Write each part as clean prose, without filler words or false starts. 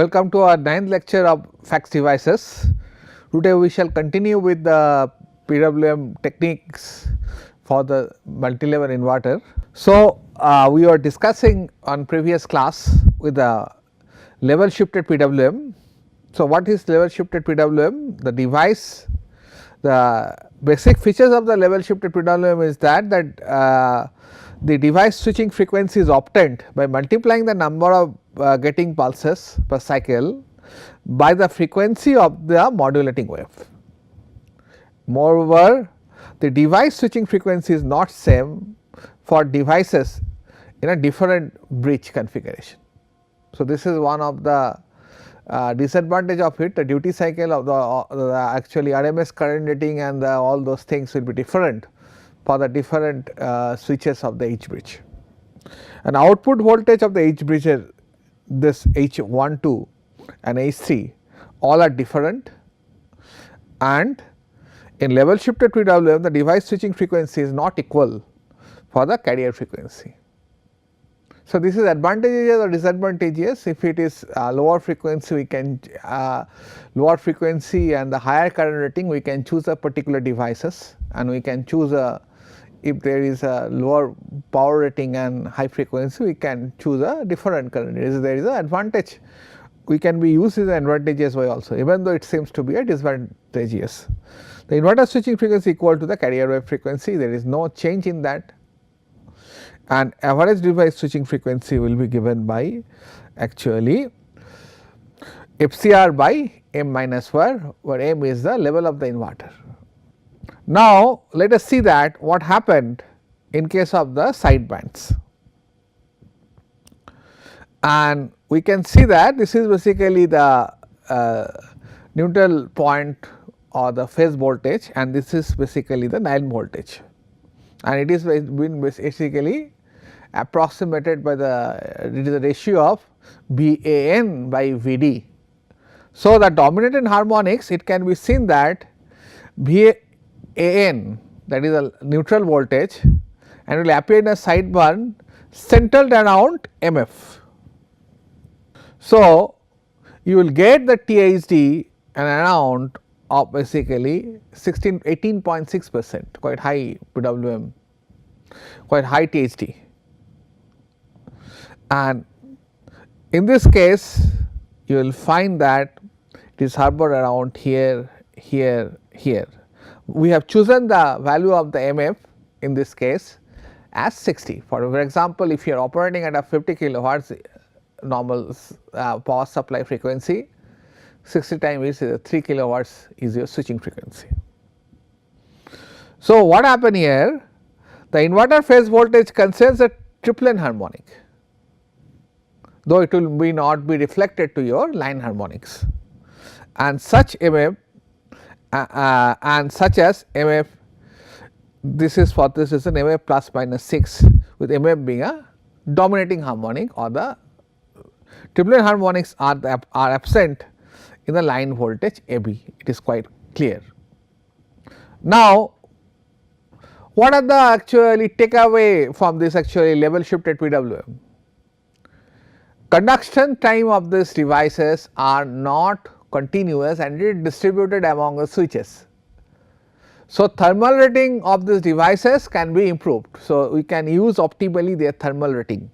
Welcome to our 9th lecture of fax devices. Today we shall continue with the PWM techniques for the multi-level inverter. So, we were discussing on previous class with the level shifted PWM. So, what is level shifted PWM? The device, the basic features of the level shifted PWM is that the device switching frequency is obtained by multiplying the number of getting pulses per cycle by the frequency of the modulating wave. Moreover, the device switching frequency is not same for devices in a different bridge configuration. So, this is one of the disadvantage of it. The duty cycle of the actually RMS current rating and all those things will be different for the different switches of the H bridge. And output voltage of the H bridge, this H12 and H3 all are different, and in level shifted PWM the device switching frequency is not equal for the carrier frequency. So, this is advantageous or disadvantageous. If it is lower frequency, we can lower frequency and the higher current rating, we can choose a particular devices, and we can choose a, if there is a lower power rating and high frequency, we can choose a different current. There is an advantage, we can be used in an advantageous way also, even though it seems to be a disadvantageous. The inverter switching frequency equal to the carrier wave frequency, there is no change in that, and average device switching frequency will be given by actually FCR by M minus where M is the level of the inverter. Now, let us see that what happened in case of the side bands, and we can see that this is basically the neutral point or the phase voltage, and this is basically the line voltage, and it is been basically approximated by it is the ratio of VAN by VD. So, the dominant harmonics, it can be seen that VAN, that is a neutral voltage, and will appear in a sideband centered around MF. So, you will get the THD and around of basically 18.6%, quite high PWM, quite high THD, and in this case you will find that it is harbored around here, here, here. We have chosen the value of the MF in this case as 60. For example, if you are operating at a 50 kilohertz normal power supply frequency, 60 times is 3 kilohertz is your switching frequency. So, what happened here? The inverter phase voltage contains a triplet harmonic, though it will not be reflected to your line harmonics, and such MF and such as MF, this is for this is an MF plus minus 6, with MF being a dominating harmonic, or the triplet harmonics are absent in the line voltage AB. It is quite clear. Now, what are the actually takeaway from this actually level shifted PWM? Conduction time of these devices are not continuous and it is distributed among the switches. So, thermal rating of these devices can be improved. So, we can use optimally their thermal rating.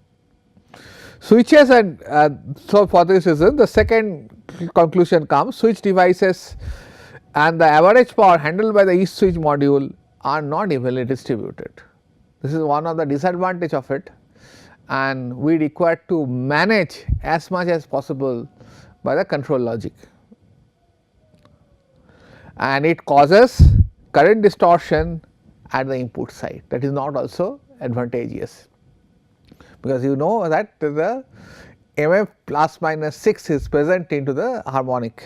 Switches, and so for this reason the second conclusion comes, switch devices and the average power handled by the each switch module are not evenly distributed. This is one of the disadvantage of it, and we require to manage as much as possible by the control logic, and it causes current distortion at the input side, that is not also advantageous, because you know that the MF plus minus 6 is present into the harmonic,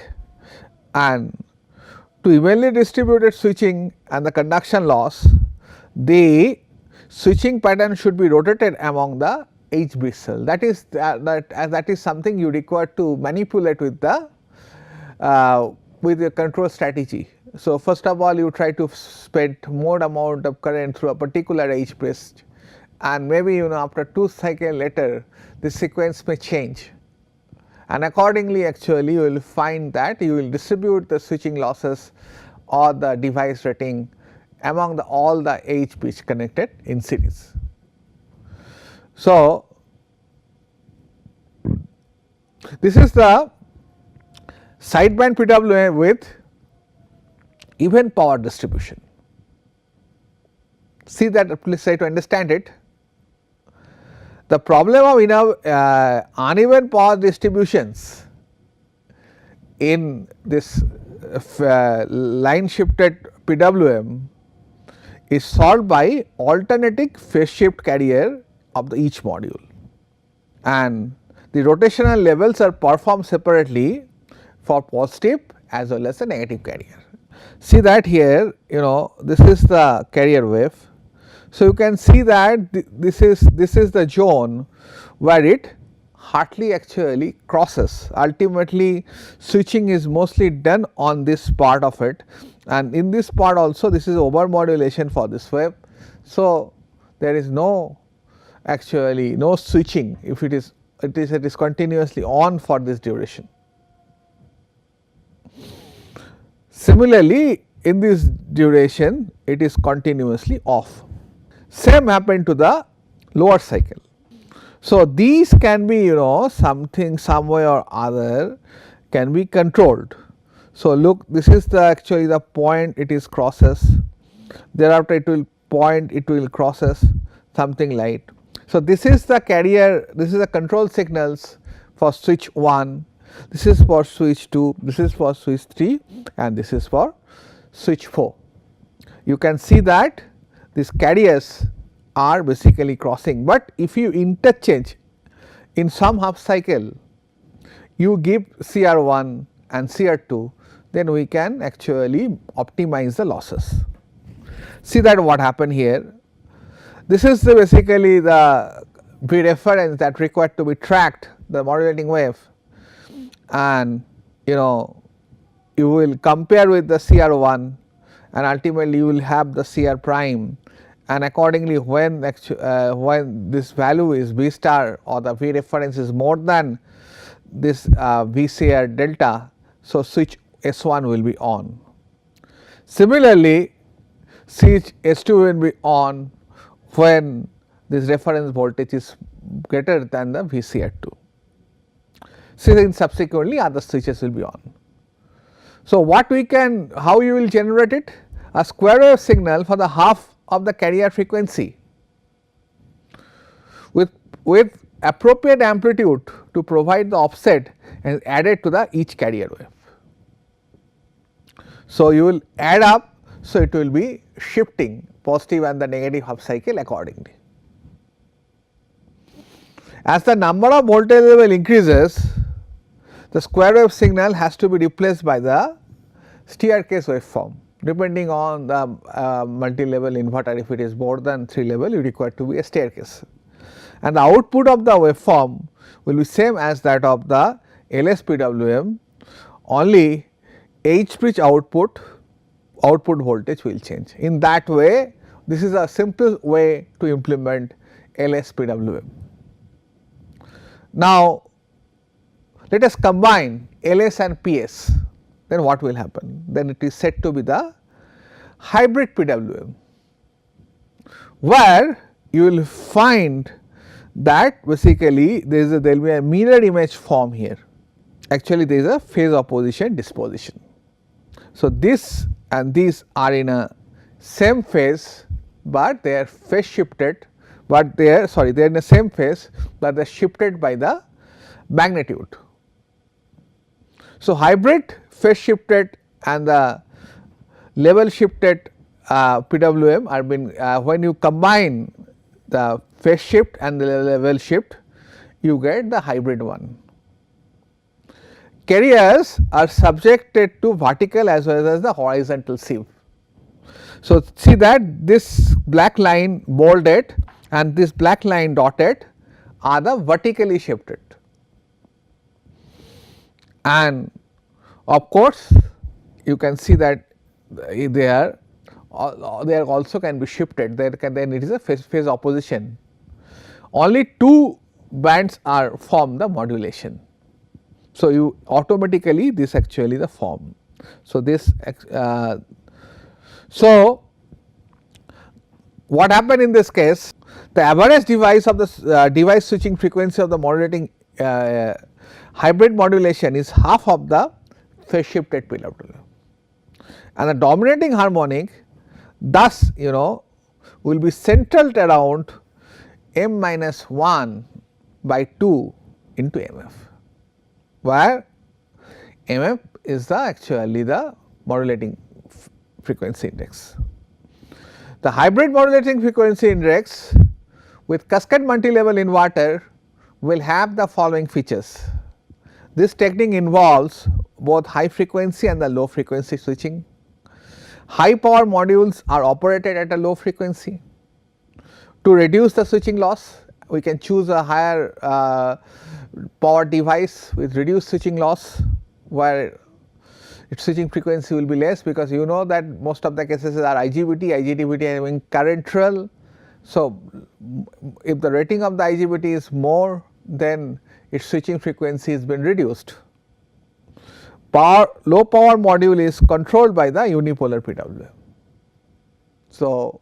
and to evenly distributed switching and the conduction loss, the switching pattern should be rotated among the H bridge cell. That is something you require to manipulate with the control strategy. So, first of all you try to spread more amount of current through a particular H bridge, and maybe after 2 cycles later this sequence may change, and accordingly actually you will find that you will distribute the switching losses or the device rating among all the H bits connected in series. So, this is the sideband PWM with even power distribution. See that, please try to understand it. The problem of uneven power distributions in this line shifted PWM is solved by alternating phase shift carrier of each module, and the rotational levels are performed separately for positive as well as the negative carrier. See that here, this is the carrier wave. So, you can see that this is the zone where it hardly actually crosses. Ultimately, switching is mostly done on this part of it, and in this part also this is over modulation for this wave. So, there is no switching if it is continuously on for this duration. Similarly, in this duration it is continuously off. Same happened to the lower cycle. So, these can be something some way or other can be controlled. So, look, this is actually the point it is crosses, thereafter it will point, it will crosses something like. So, this is the carrier, this is the control signals for switch 1, this is for switch 2, this is for switch 3, and this is for switch 4. You can see that these carriers are basically crossing, but if you interchange in some half cycle, you give CR1 and CR2, then we can actually optimize the losses. See that what happened here. This is basically the V reference that required to be tracked, the modulating wave, and you will compare with the CR1, and ultimately you will have the CR prime, and accordingly when this value is V star or the V reference is more than this VCR delta, so switch S1 will be on. Similarly, switch S2 will be on when this reference voltage is greater than the VCR2. So, then subsequently other switches will be on. So, how you will generate it? A square wave signal for the half of the carrier frequency with appropriate amplitude to provide the offset and added to each carrier wave. So, you will add up, so it will be shifting positive and the negative half cycle accordingly. As the number of voltage level increases, the square wave signal has to be replaced by the staircase waveform, depending on the multi-level inverter. If it is more than 3 level, you require to be a staircase, and the output of the waveform will be same as that of the LS-PWM, only H bridge output voltage will change. In that way, this is a simple way to implement LS-PWM. Now, let us combine LS and PS, then what will happen? Then it is said to be the hybrid PWM, where you will find that basically there will be a mirror image form here. Actually, there is a phase opposition disposition. So, this and these are in a same phase, but they are phase shifted, but they are in the same phase, but they are shifted by the magnitude. So, hybrid phase shifted and the level shifted PWM are been when you combine the phase shift and the level shift, you get the hybrid one. Carriers are subjected to vertical as well as the horizontal sieve. So, see that this black line bolded and this black line dotted are the vertically shifted, and of course, you can see that they are also can be shifted, then it is a phase opposition. Only 2 bands are form the modulation. So, you automatically this actually the form. So, this so what happened in this case, the average device of the device switching frequency of the modulating hybrid modulation is half of the phase shifted PWM, and the dominating harmonic thus will be centered around m minus 1 by 2 into mf, where mf is the actually the modulating frequency index. The hybrid modulating frequency index with cascade multi-level inverter will have the following features. This technique involves both high frequency and the low frequency switching. High power modules are operated at a low frequency. To reduce the switching loss, we can choose a higher power device with reduced switching loss, where its switching frequency will be less, because you know that most of the cases are IGBT, having current rail. So, if the rating of the IGBT is more, then its switching frequency has been reduced. Low power module is controlled by the unipolar PWM. So,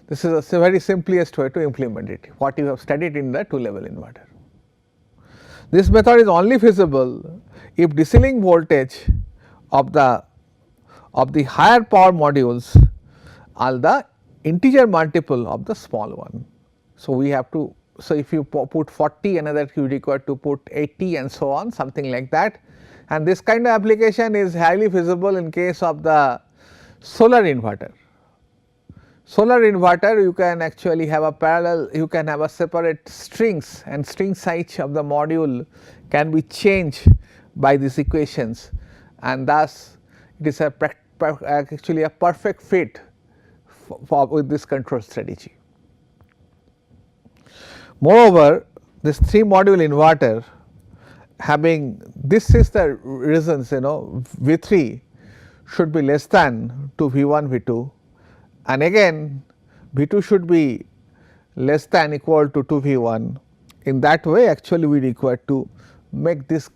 this is a very simplest way to implement it, what you have studied in the 2-level inverter. This method is only feasible if DC link voltage of the higher power modules are the integer multiple of the small one. So, we have to, so if you put 40, another you require to put 80 and so on, something like that, and this kind of application is highly feasible in case of the solar inverter. Solar inverter, you can actually have a parallel, you can have a separate strings, and string size of the module can be changed by these equations, and thus it is actually a perfect fit with this control strategy. Moreover, this 3 module inverter having, this is the reasons V3 should be less than to V1 V2, and again V2 should be less than equal to 2 V1. In that way, actually we require to make this,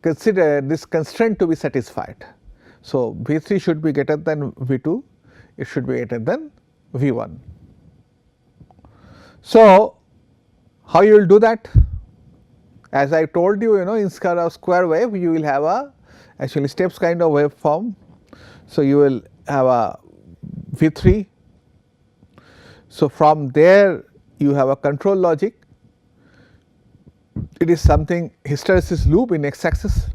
consider this constraint to be satisfied. So, V3 should be greater than V2, it should be greater than V1. So, how you will do that? As I told you, in square wave you will have a actually steps kind of waveform. So, you will have a V3. So, from there you have a control logic, it is something hysteresis loop in x axis.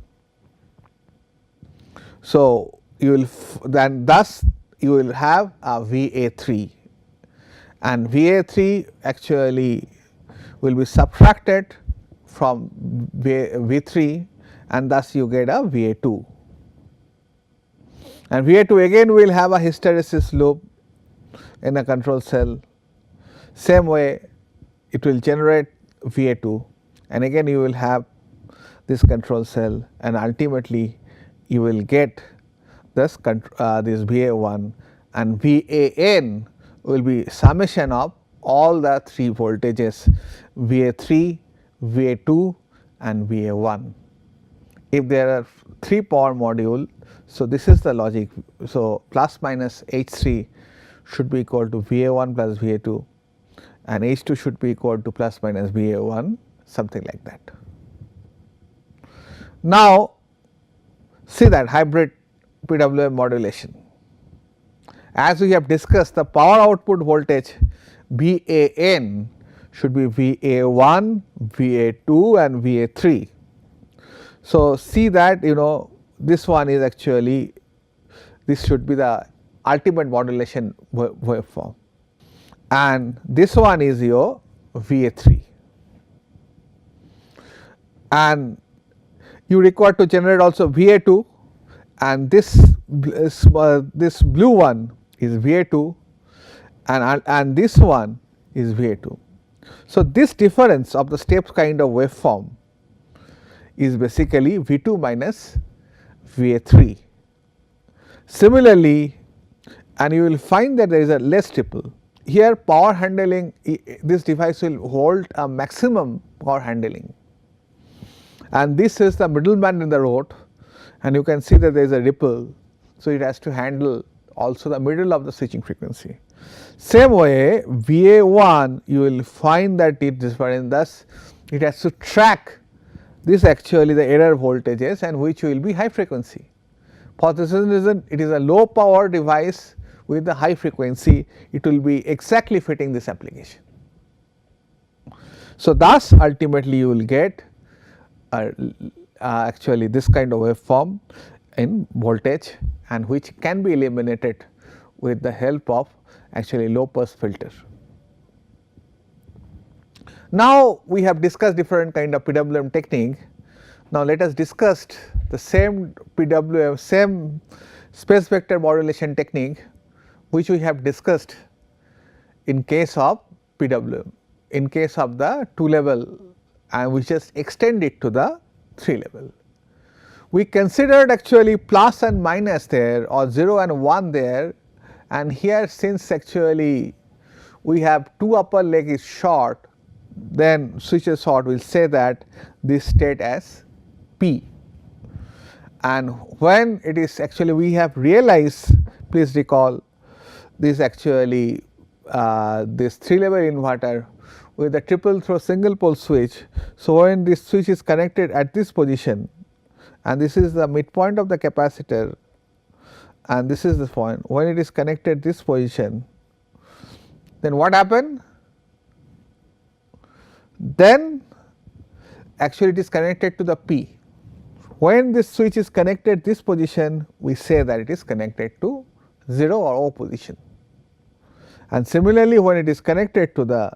So, you will then thus you will have a VA3, and VA3 actually will be subtracted from V3, and thus you get a VA2, and VA2 again will have a hysteresis loop in a control cell. Same way it will generate VA2, and again you will have this control cell, and ultimately you will get this VA1, and VAN will be summation of all the 3 voltages VA3, VA2 and VA1. If there are 3 power module, so this is the logic. So, plus minus H3 should be equal to VA1 plus VA2, and H2 should be equal to plus minus VA1, something like that. Now, see that hybrid PWM modulation. As we have discussed, the power output voltage VAN should be VA1, VA2 and VA3. So, see that this one is actually, this should be the ultimate modulation waveform, and this one is your VA3, and you require to generate also VA2, and this blue one is VA2, and this one is VA2. So, this difference of the steps kind of waveform is basically V2 minus VA3. Similarly, and you will find that there is a less ripple. Here power handling, this device will hold a maximum power handling, and this is the middleman in the road, and you can see that there is a ripple. So, it has to handle also the middle of the switching frequency. Same way VA1 you will find that it is different, thus it has to track this actually the error voltages and which will be high frequency. For this reason it is a low power device with the high frequency, it will be exactly fitting this application. So, thus ultimately you will get actually this kind of waveform in voltage and which can be eliminated with the help of actually low pass filter. Now, we have discussed different kind of PWM technique. Now, let us discuss the same PWM, same space vector modulation technique which we have discussed in case of PWM, in case of the 2 level, and we just extend it to the 3 level. We considered actually plus and minus there or 0 and 1 there, and here since actually we have 2 upper leg is short, then switch is short, we will say that this state as P. And when it is actually we have realized, please recall this actually this 3 level inverter with a triple throw single pole switch. So, when this switch is connected at this position and this is the midpoint of the capacitor and this is the point, when it is connected this position, then what happened? Then actually it is connected to the P. When this switch is connected this position, we say that it is connected to 0 or O position, and similarly when it is connected to the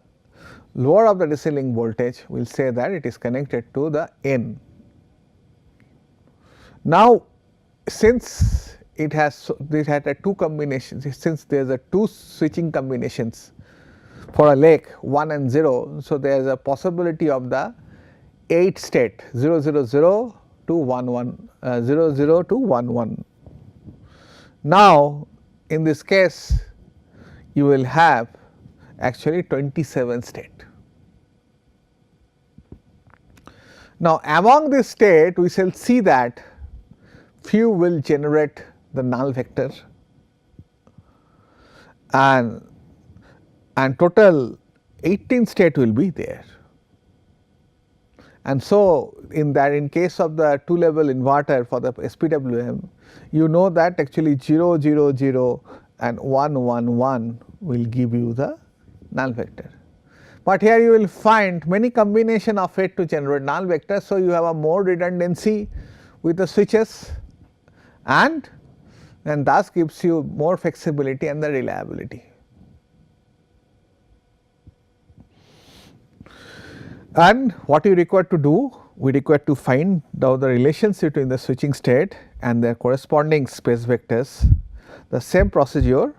lower of the DC voltage, we will say that it is connected to the N. Now, since it has a 2 combinations, since there is a 2 switching combinations for a leg 1 and 0. So, there is a possibility of the 8 state 0 0 0 to 1 1 0 0 to 1 1. Now, in this case you will have actually 27 state. Now, among this state we shall see that few will generate the null vector and total 18 state will be there. And so, in that in case of the 2 level inverter for the SPWM, you know that actually 0 0 0 and 1 1 1 will give you the null vector. But here you will find many combination of it to generate null vector. So, you have a more redundancy with the switches and thus gives you more flexibility and the reliability. And what you require to do? We require to find out the relationship between the switching state and their corresponding space vectors. The same procedure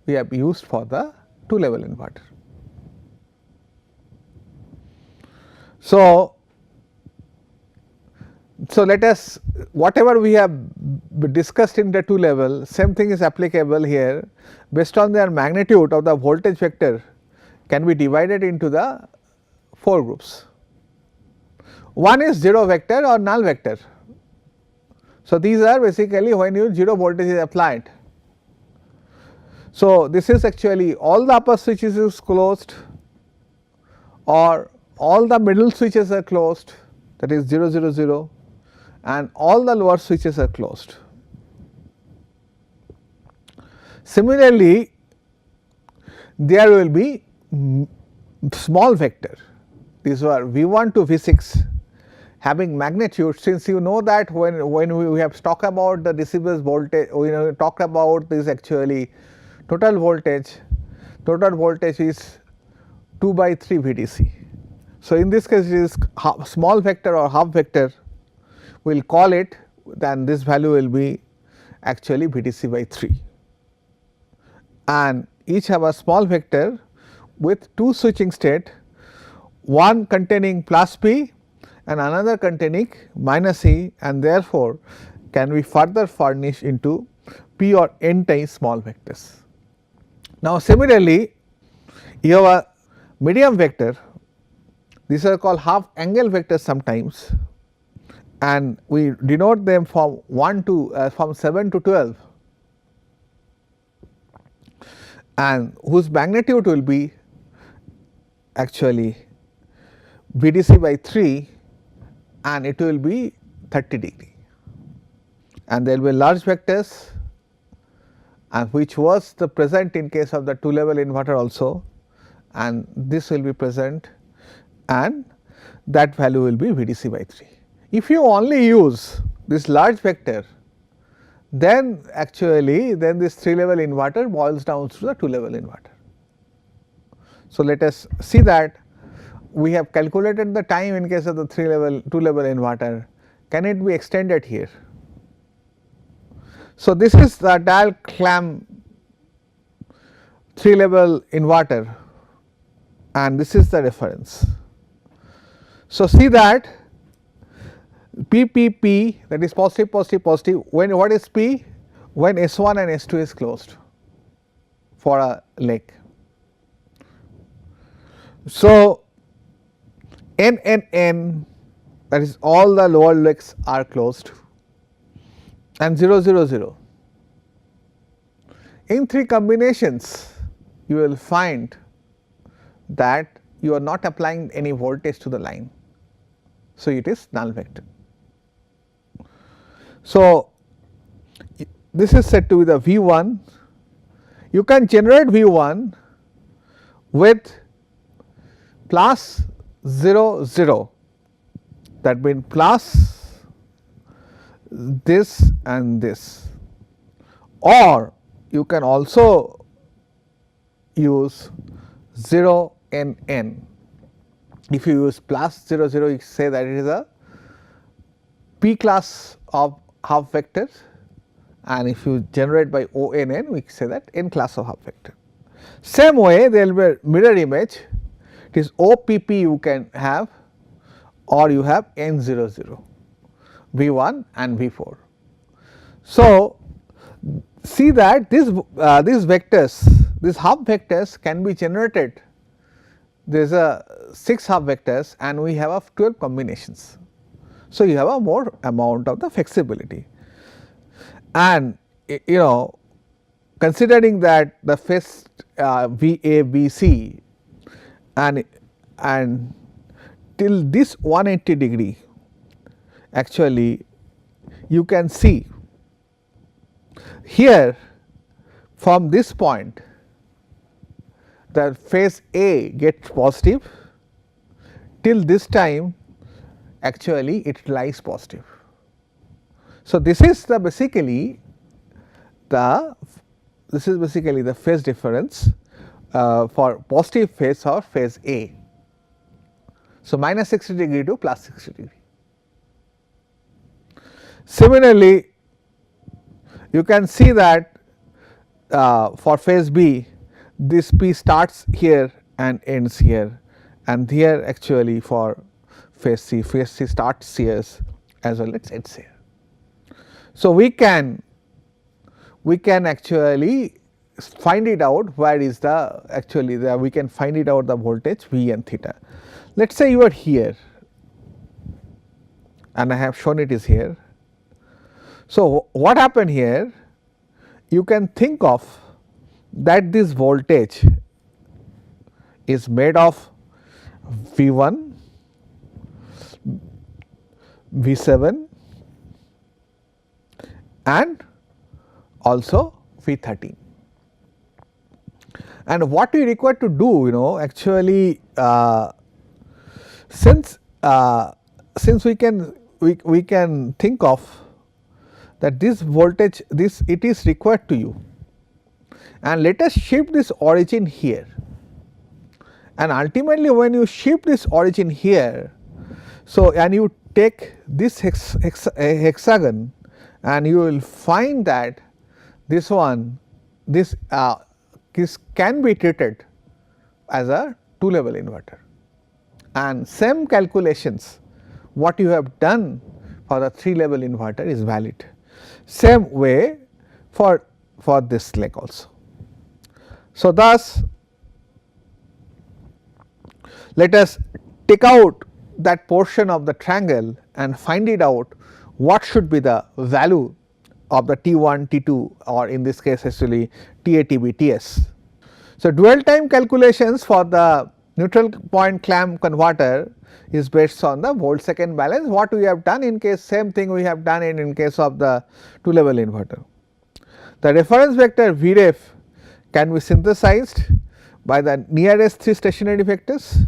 we have used for the 2 level inverter. So, let us whatever we have discussed in the 2 level, same thing is applicable here. Based on their magnitude of the voltage vector can be divided into the 4 groups. One is 0 vector or null vector. So, these are basically when you 0 voltage is applied. So, this is actually all the upper switches is closed or all the middle switches are closed, that is 0 0 0, and all the lower switches are closed. Similarly, there will be small vector, these are V1 to V6 having magnitude, since you know that when we have talked about the decibels voltage, we talked about this actually total voltage is 2 by 3 VDC. So, in this case it is small vector or half vector, we will call it, then this value will be actually VDC by 3, and each have a small vector with 2 switching state, one containing plus P and another containing minus E, and therefore, can be further furnished into P or N times small vectors. Now, similarly, you have a medium vector, these are called half angle vectors sometimes, and we denote them from 1 to from 7 to 12, and whose magnitude will be actually VDC by 3, and it will be 30 degree, and there will be large vectors, and which was the present in case of the 2 level inverter also, and this will be present, and that value will be VDC by 3. If you only use this large vector, then actually then this 3 level inverter boils down to the 2 level inverter. So, let us see that we have calculated the time in case of the 2 level inverter. Can it be extended here? So, this is the dial clamp 3 level inverter, and this is the reference. So, see that P, that is positive, positive, positive, when what is P? When S1 and S2 is closed for a leg. So, N, that is all the lower legs are closed, and 0, 0, 0. In 3 combinations, you will find that you are not applying any voltage to the line. So, it is null vector. So, this is said to be the V1. You can generate V1 with plus 0, 0, that means plus this and this, or you can also use 0 n. If you use plus 0, 0, you say that it is a P class of half vector, and if you generate by O n n, we say that n class of half vector. Same way there will be a mirror image, it is OPP you can have, or you have n 0, 0, V1 and V4. So, see that these vectors, these half vectors can be generated. There is a 6 half vectors and we have of 12 combinations. So, you have a more amount of the flexibility, and considering that the phase VA, BC and till this 180 degree, actually you can see here from this point the phase A gets positive, till this time actually it lies positive. So, this is the basically the phase difference for positive phase or phase A. So, minus 60 degree to plus 60 degree. Similarly, you can see that for phase B, this P starts here and ends here, and here actually for phase C starts here as well as ends here. So, we can actually find it out where is the actually we can find it out the voltage V and theta. Let us say you are here and I have shown it is here. So, what happened here, you can think of that this voltage is made of V1, V7 and also V13. And what we require to do, actually since we can think of that this voltage it is required to you, and let us shift this origin here, and ultimately when you shift this origin here, so and you take this hexagon and you will find that this can be treated as a 2 level inverter, and same calculations what you have done for the 3 level inverter is valid. Same way for this leg also. So, thus let us take out that portion of the triangle and find it out what should be the value of the T1, T2 or in this case actually TA, TB, TS. So, dual time calculations for the neutral point clamp converter is based on the volt second balance. What we have done in case, same thing we have done in case of the 2 level inverter. The reference vector Vref can be synthesized by the nearest 3 stationary vectors.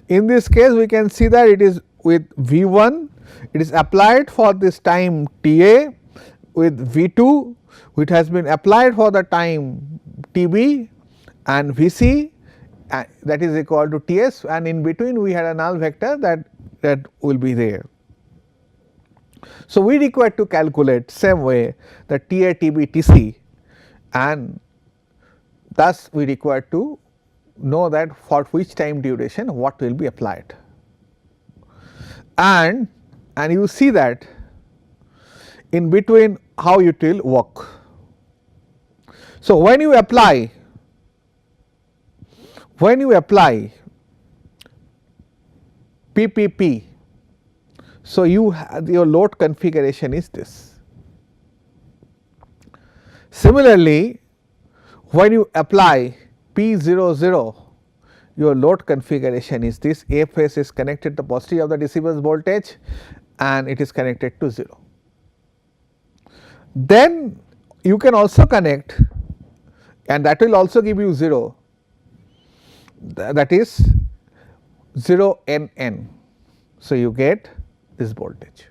In this case we can see that it is with V1, it is applied for this time TA, with V2 which has been applied for the time TB, and Vc that is equal to Ts, and in between we had a null vector that will be there. So, we require to calculate same way the TA, TB, TC, and thus we require to know that for which time duration what will be applied. And you see that in between how it will work. So, when you apply PPP, so your load configuration is this. Similarly, when you apply P00, your load configuration is this. A phase is connected to the positive of the DC bus voltage and it is connected to 0. Then you can also connect, and that will also give you 0, that is 0 NN. So, you get this voltage.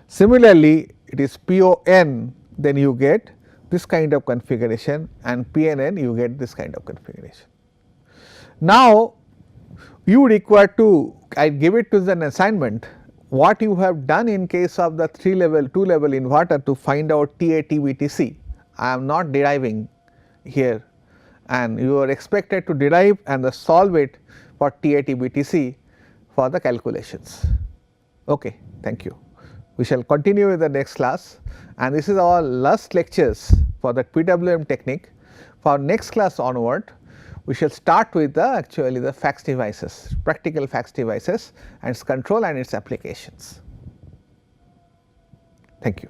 Similarly, it is PON, then you get this kind of configuration, and PNN you get this kind of configuration. Now, you require to, I give it to an assignment, what you have done in case of the 3 level 2 level inverter to find out TA, TB, TC. I am not deriving here, and you are expected to derive and solve it for TA, TB, TC for the calculations. Okay, thank you. We shall continue with the next class, and this is our last lectures for the PWM technique. For next class onward, we shall start with the actually the fax devices, practical fax devices and its control and its applications. Thank you.